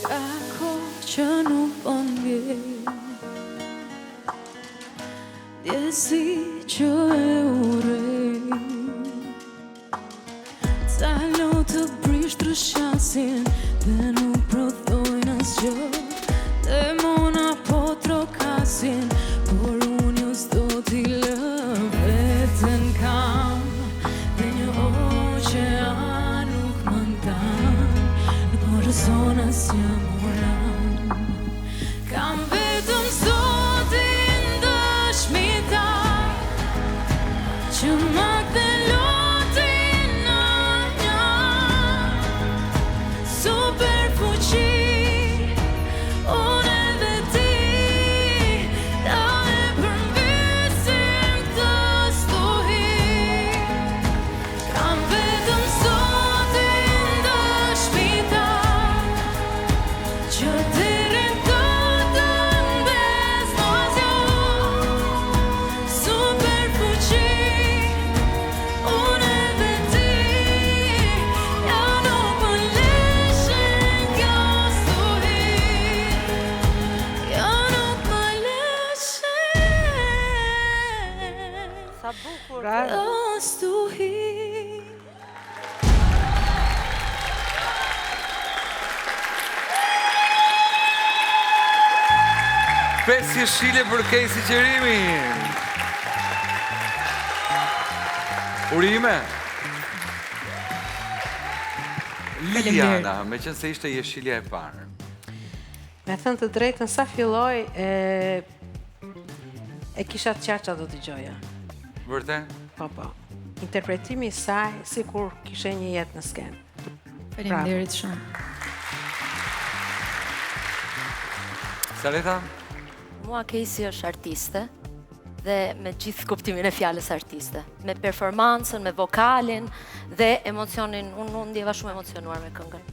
Ka kohë që nuk po ndjej ndjesi që e urrej. Ca lot të brish trëshasin dhe nuk prodhojnë asgjë. Demona po trokasin, por unë jo s'do t'i lë. Veten kam dhe një oqean nuk më ndan. Nuk më rëson as jamoran. Kam vetëm Zotin dëshmitar që ma kthen lotin në një super fuqi. Unë edhe ti dalë përmbesim të stuhi. Kam vetëm Zotin dëshmitar që deri totën besnosjo super fuqi. Unë edhe ti ja nuk më leshen kjo stuhi. Ja nuk më leshen Sa bukur. kjo stuhi. Pesë jeshile për Kesi Qerimi. Urime. Liliana, me qënë se ishte jeshilja e parë. Me thënë të drejtën, sa filloj e kisha të qarqa do t'i gjoja. Vërte? Po. Interpretimi i saj, si kur kishe një jetë në skenë. Faleminderit shumë. Saleta? Mua Kesi është artiste dhe me gjithë kuptimin e fjalës artiste. Me performancën, me vokalin dhe emocionin. Unë ndjeva shumë emocionuar me këngën.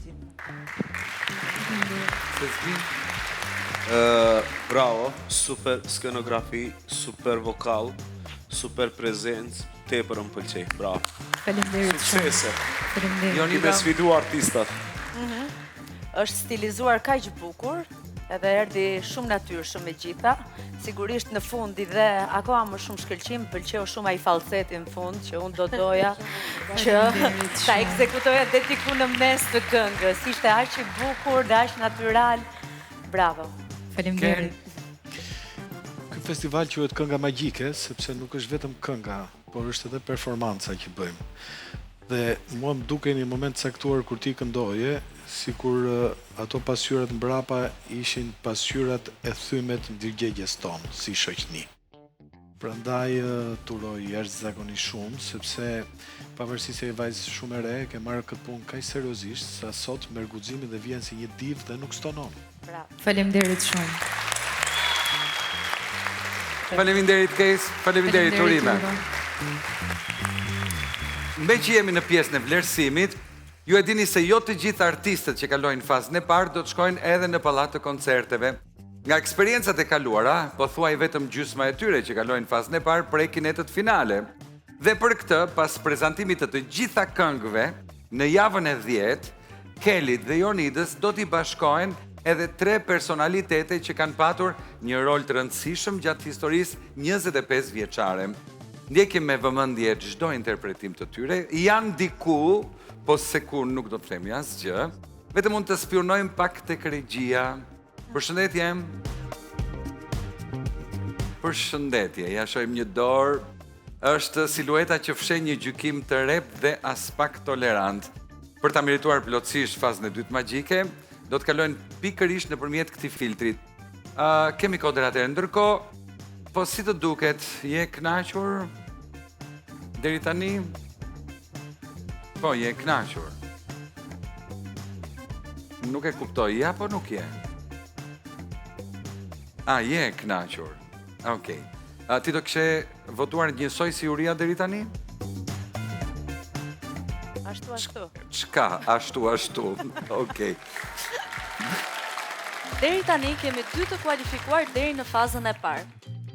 Bravo, super skenografi, super vokal, super prezencë, tepër më pëlqej. Bravo. Faleminderit shumë. Suksese. Faleminderit. I me sfidu artistat. Është stilizuar kaq bukur, edhe erdhi shumë natyrshëm me gjitha. Sigurisht në fund i dhe akoma më shumë shkëlqim, pëlqeu shumë ai falseti në fund që unë do doja që ta ekzekutoja deri diku në mes të këngës. Ishte aq i bukur, dhe aq natyral. Bravo. Faleminderit. Ky festival quhet Kënga Magjike, sepse nuk është vetëm kënga, por është edhe performanca që bëjmë. Dhe mua më duke një moment caktuar kur ti këndoje, sikur ato pasqyrat mbrapa ishin pasqyrat e thymet ndërgjegjes tonë, si shoqni. Prandaj turoj jashtëzakonisht shumë, sepse pavarësisht se je vajzë shumë e re, ke marrë këtë punë kaq seriozisht, sa sot merr guximin dhe vjen si një div dhe nuk stonon. Bravo. Faleminderit shumë. Faleminderit Kes, faleminderit Urime. Me që jemi në pjesën e vlerësimit, ju e dini se jo të gjithë artistët që kalojnë fazën e parë do të shkojnë edhe në pallat të koncerteve. Nga eksperiencat e kaluara, po thuaj vetëm gjysma e tyre që kalojnë fazën e parë prekin netët finale. Dhe për këtë, pas prezantimit të gjitha këngëve, në javën e 10, Kelit dhe Jonidës do t'i bashkojnë edhe 3 personalitete që kanë patur një rol të rëndësishëm gjatë historisë 25 vjeçare. Ndjekim me vëmendje çdo interpretim të tyre, janë diku, po se ku nuk do të themi asgjë, vetëm mund të spionojmë pak tek regjia. Përshëndetje. Përshëndetje, ja shohim një dorë. është silueta që fshen një gjykim të rep dhe as pak tolerant. Për ta merituar plotësisht fazën e dytë magjike, do të kalojnë pikërisht nëpërmjet këtij filtrit. Kemi kodrat e ndërkohë, po si të duket, je kënaqur? Deri tani? Po, je kënaqur. Nuk e kuptoj, ja po nuk je. Je kënaqur. Okej. Ti do kishe votuar njësoj si Uria deri tani? Ashtu. Çka? Ashtu. Okej. Deri tani kemi 2 të kualifikuar deri në fazën e parë.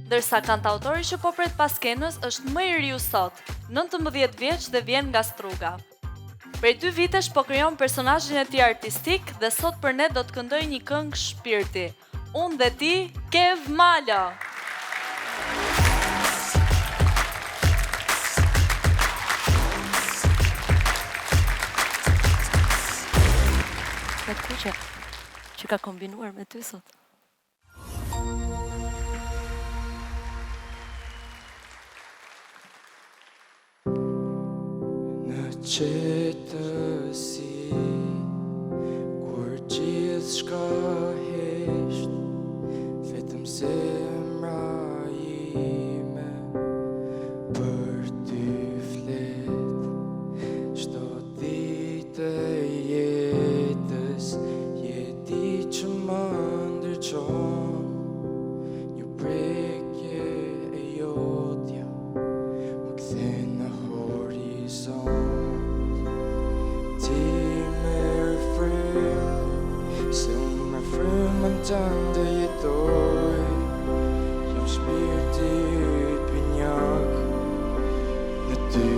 Ndërsa kantautori që po pret pas skenës është më i riu sot, 19 vjeç dhe vjen nga Struga. Prej 2 vitesh po krijon personazhin e tij artistik dhe sot për ne do të këndoj një këngë shpirti. Unë dhe ti, Kev Malo. Në kuqe që ka kombinuar me ty sot. Në qetësi, kur gjithë shka hesht, vetëm zemra ime për ty flet. Çdo ditë e jetës, jeti që më ndërqon, një prekje e jotja më kthen në horizont. Ti merr frym, se unë me frymën tënde jetoj, jam shpirti yt pinjak, në ty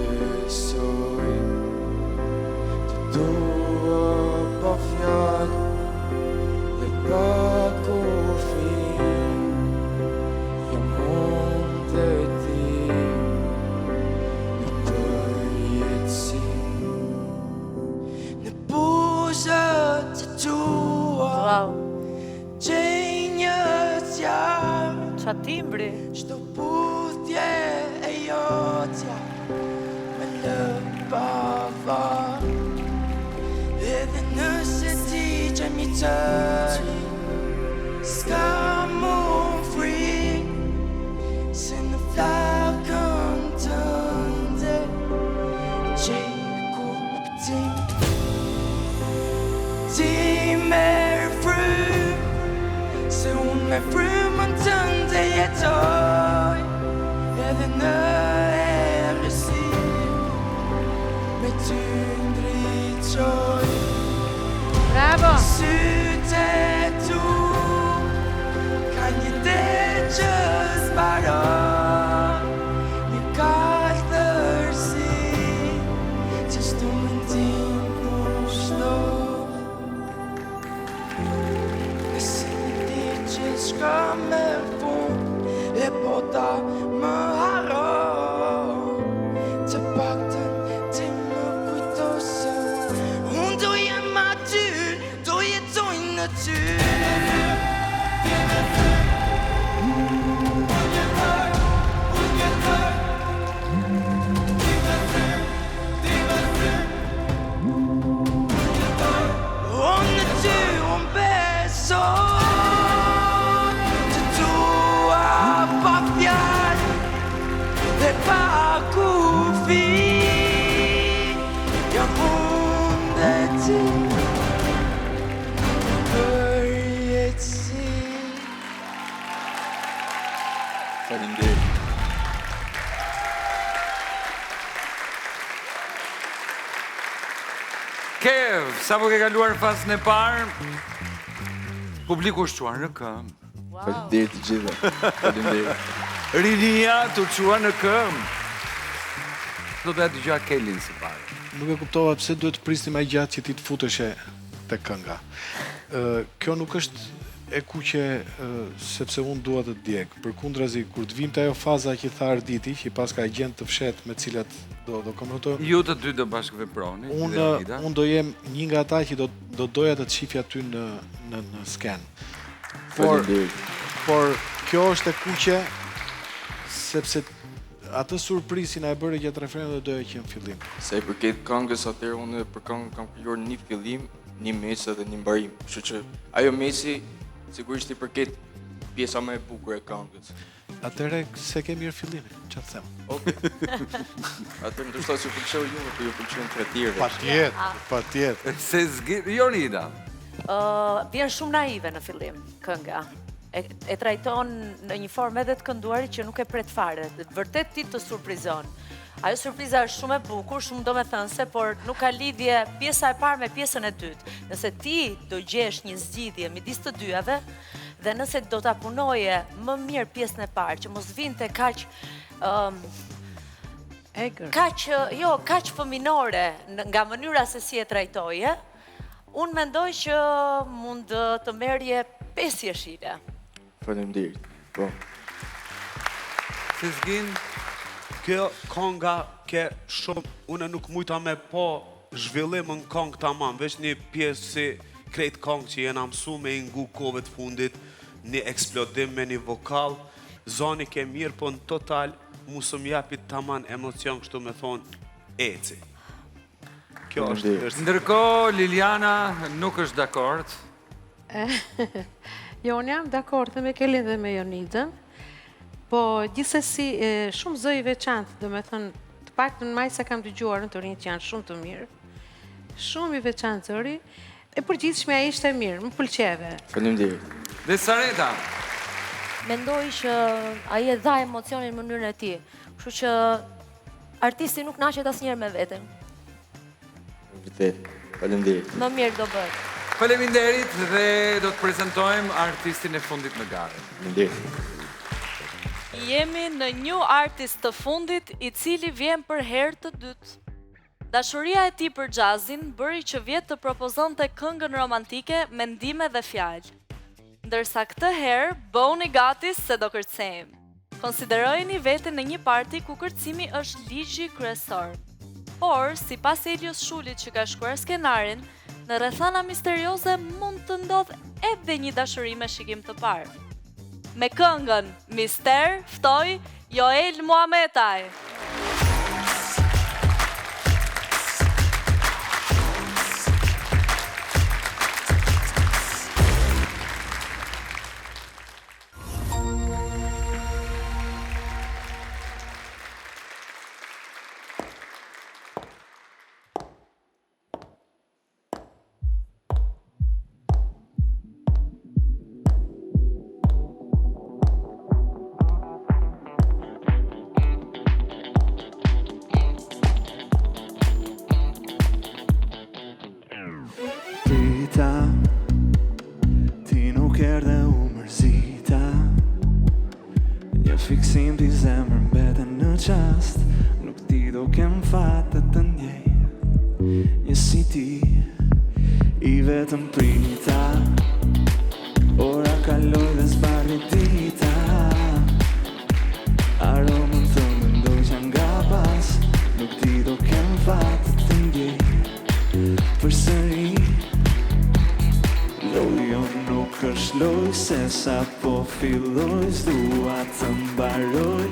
besoj. Të dua pa fjalë dhe pa kufij, jam unë dhe ti në përjetësi. Në buzët të tua, gjenjët janë, Qa timbri? çdo puthje e jotja me lë pavar. Edhe nëse ti që mi tëj, s'ka mu frikë, se në flakën tënde gjej kuptim. Ti merr frym, se unë me frymën tënde jetoj, edhe në errësi me ty ndriçoj. Bravo! Sytë tu ka një det që zbaron, një kaltërsi që shtu mendim pushto. Nëse ti që shka me fund, e bota më haron, të paktën ti më kujto se unë do jem aty, do jetoj në ty. Unë në ty, unë besoj, të tua pa fjalë dhe pa kufi, jam unë dhe ti përjetësi. Faleminderit. Kev, sa po ke kaluar fazën e parë, publiku është quar në këmbë. Faleminderit të gjithë. Faleminderit. Rinia të qua në këmbë. Do të dëgjoja Kelin së parë. Nuk e kuptova pse duhet të prisnim aq gjatë që ti të futeshe te kënga. Kjo nuk është e kuqe sepse unë dua të djeg. Përkundrazi, kur të vimte ajo faza që tha Arditi, që pas ka agent të fshet me të cilat do komentojmë. Ju të dy do bashkëveproni. Unë do jem një nga ata që do doja të të shifja aty në sken. Por kjo është e kuqe sepse atë surprisin e bëre gjatë refrenit dhe doja që në fillim? Sa I përket këngës, atëherë unë për këngën kam krijuar një fillim, një mes dhe një mbarim. Kështu që ajo mesi sigurisht I përket pjesa më e bukur e këngës. Atëherë se ke mirë fillimin, çfarë them? Okej. Atëherë ndoshta s'ju pëlqeu juve, por ju pëlqen të tjerëve. Patjetër. Se zgjidh Jonida. Vjen shumë naive në fillim kënga. E trajton në një formë edhe të kënduarit që nuk e pret fare. Vërtet ti të surprizon. Ajo surpriza është shumë e bukur, shumë domethënëse, por nuk ka lidhje pjesa e parë me pjesën e dytë. Nëse ti do gjesh një zgjidhje midis të dyjave, dhe nëse do ta punoje më mirë pjesën e parë, që mos vinte kaq kaq fëminore nga mënyra se si e trajtoje, unë mendoj që mund të merje 5 jeshile. Faleminderit. Po. Sezgin, Kjo konga ke shumë, une nuk mujta me po zhvillim në kongë tamam, veç një pjesë si krejt kongë që jena mësu me ingu kove të fundit, një eksplodim me një vokal, zoni ke mirë, po në total, musë më japit taman emocion kështu me thonë eci. Kjo është. Ndërkohë Liliana nuk është dakord. Jo, unë jam dakord me Kelin dhe me Jonidën, po gjithsesi shumë zë I veçantë, do me thënë, të paktën maj sa kam dëgjuar në të rinjë që janë shumë të mirë, shumë I veçantë zëri, e përgjithshme ai ishte mirë, më pëlqeve. Faleminderit. Dhe Sareta. Mendoj që ai e dha emocionin në mënyrën e tij, kështu që artisti nuk naqet asnjëherë me veten. Vërtet. Faleminderit. Më mirë do bëhet. Faleminderit dhe do të prezantojmë artistin e fundit në garë. Faleminderit. Jemi në New Artist të fundit, I cili vjen për herë të dytë. Dashuria e tij për jazzin bëri që vjet të propozonte këngën romantike me ndime dhe fjalë. Ndërsa këtë herë bëuni gati se do kërcejmë. Konsiderojeni veten në një parti ku kërcimi është ligji kryesor. Por, sipas Elios Shulit që ka shkruar skenarin, në rrethana misterioze mund të ndodh edhe një dashuri me shikim të parë. Me këngën Mister ftoj Joel Muhametaj. Ti nuk erdhe u mërzita, një fiksim t'i zemër mbeten në qast, nuk ti do kem fatet të ndjej, një si ti I vetëm prita, ora kaloj dhe zbari dita, aromën të mendoj që nga pas, nuk ti do kem fatet të ndjej, përsëri lojo nuk është loj, se sa po filloj, s'dua të mbaroj.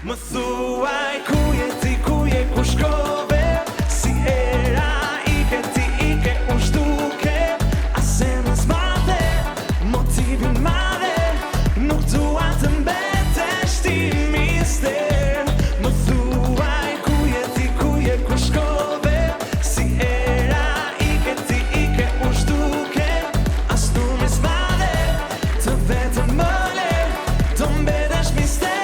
Më thuaj ku je ti, ku je ku shkove, si era ike ti ike u shduke, ase më zmadhe, motivin madhe, nuk dua të mbetesh ti mister. Më thuaj ku je ti, ku je ku shkove, si era ike ti ike u shduke, vetëm më le, do mbetesh mister.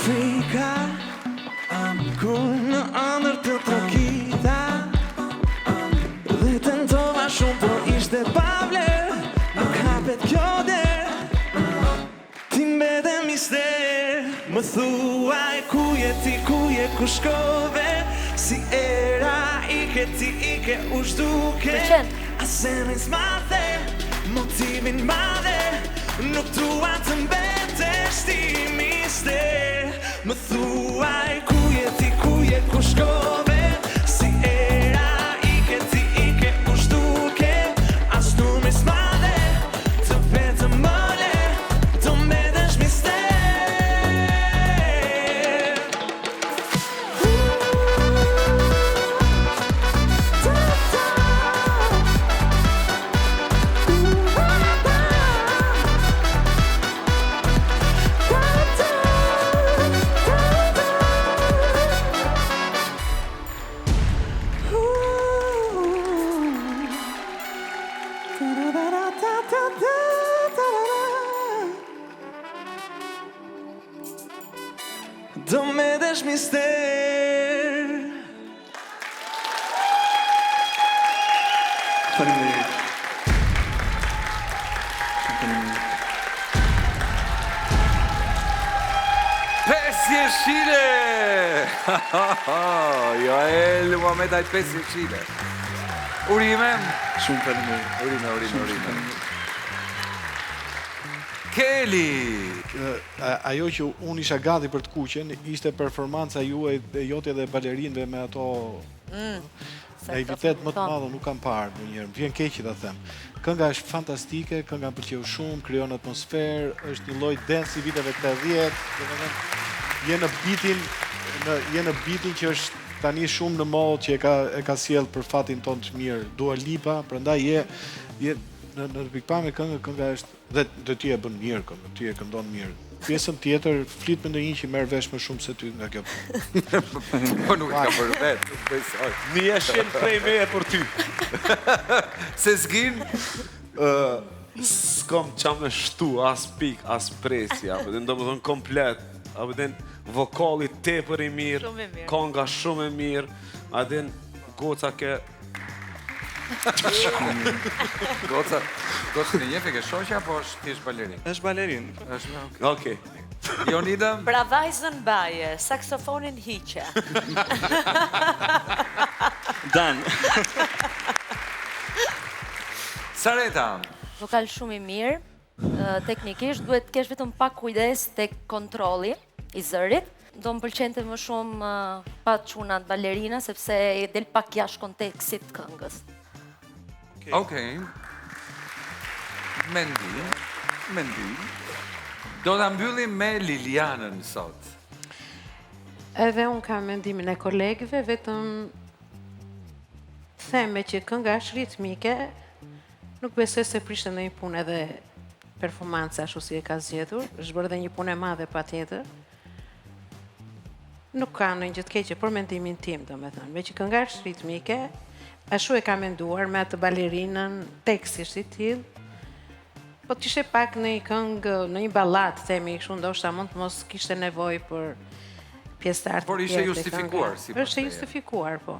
Frika, kur në ëndër të trokita, dhe tentova shumë, por ishte pavler, nuk hapet kjo der, ti mbete mister. Më thuaj ku je ti, ku je ku shkove, si era ike ti ike u shduke, ase në zmadhe, motivin madhe, nuk dua të mbetesh ti mister. Më thuaj ku je ti, ku je, ku shkove, si era ike ti ike, ku shduke, as du me smale, të vetëm mële, do mbetesh mister. Do me desh mister. Faleminderit. Pes jeshile! Joel Muhamet ajt pes jeshile. Urime. Shumë faleminderit. Urime. Keli! Ajo që unë isha gati për të kuqen, ishte performanca juaj dhe jote dhe balerinëve me ato naivitet më të madhe, nuk kam parë ndonjëherë. Më vjen keq ta them. Kënga është fantastike, kënga më pëlqeu shumë, krijon atmosferë, është një lloj dance i viteve 80, domethënë je në beatin që është tani shumë në modë, që e ka sjell për fatin ton të mirë Dua Lipa, prandaj je në pikpamje kënga është dhe ti e bën mirë këngën, ti e këndon mirë. Pjesën tjetër flit me ndonjë që merr vesh më shumë se ty nga kjo. Po nuk ka për vetë, nuk besoj. Një shen prej meje për ty. Se s'gin? S'kom qa me shtu, as pik, as presja, do më thënë komplet, vokali tepër i mirë, konga shumë e mirë, adin goca ke... Goca në jefe ke shoqja, apo ti është balerin? Është balerin. Okej. Jonida? Pra vajzën baje, saksofonin hiqe. Dan. Sareta? Vokal shumë i mirë, teknikisht duhet të kesh vetëm pak kujdes tek kontrolli i zërit. Do më pëlqente më shumë pa çunat balerina, sepse i del pak jashtë kontekstit të këngës. Okej. Mendim. Do ta mbyllim me Lilianën sot. Edhe unë kam mendimin e kolegëve, vetëm theme që kënga është ritmike, nuk besoj se prishte ndonjë punë edhe performanca ashtu si e ka zgjedhur, është bërë edhe një punë e madhe patjetër. Nuk ka ndonjë gjë të keqe për mendimin tim, domethënë, me që kënga është ritmike, ashtu e ka menduar me atë balerinën, teksti është i tillë. Po t'ishe pak në një këngë, në një ballat, themi kështu, ndoshta mund të mos kishte nevojë për pjesëtar të tjerë. Por ishte justifikuar, sipas. Është justifikuar, po.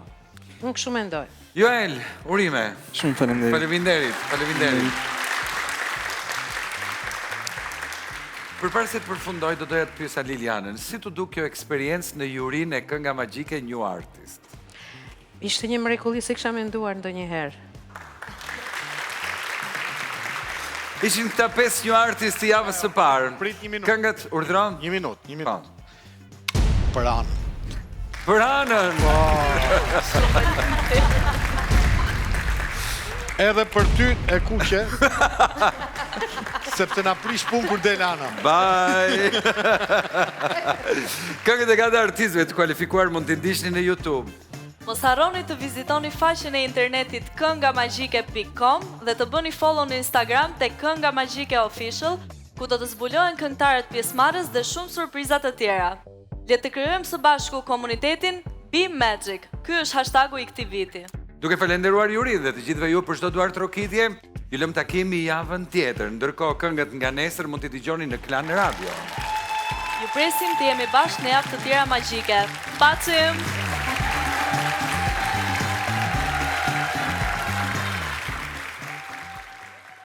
Unë kështu mendoj. Joel, urime. Shumë faleminderit. Faleminderit. Përpara se të përfundoj, do doja të pyesa Lilianën, si t'u duk kjo eksperiencë në jurinë e Kënga Magjike New Artist? Ishte një mrekulli se kisha menduar ndonjëherë. Ishin këta 5 New Artist të javës së parë. Prit një minutë. Këngët urdhron? Një minutë. Për anën. Për anën! Edhe për ty e kuqe, sepse na prish punë kur del ana. Bye! Këngët e ka të artistëve të kualifikuar mund t'i ndiqni në YouTube. Mos harroni të vizitoni faqen e internetit këngamagjike.com dhe të bëni follow në Instagram te Kënga Magjike Official, ku do të zbulohen këngëtarët pjesëmarrës dhe shumë surprizat të tjera. Le të krijojmë së bashku komunitetin Be Magic. Ky është hashtagu i këtij viti. Duke falenderuar juri dhe të gjithëve ju për çdo duar trokitje, ju lëm takimi javën tjetër. Ndërkohë këngët nga nesër mund t'i dëgjoni në Klan Radio. Ju presim të jemi bashkë në javë të tjera magjike. Pacim!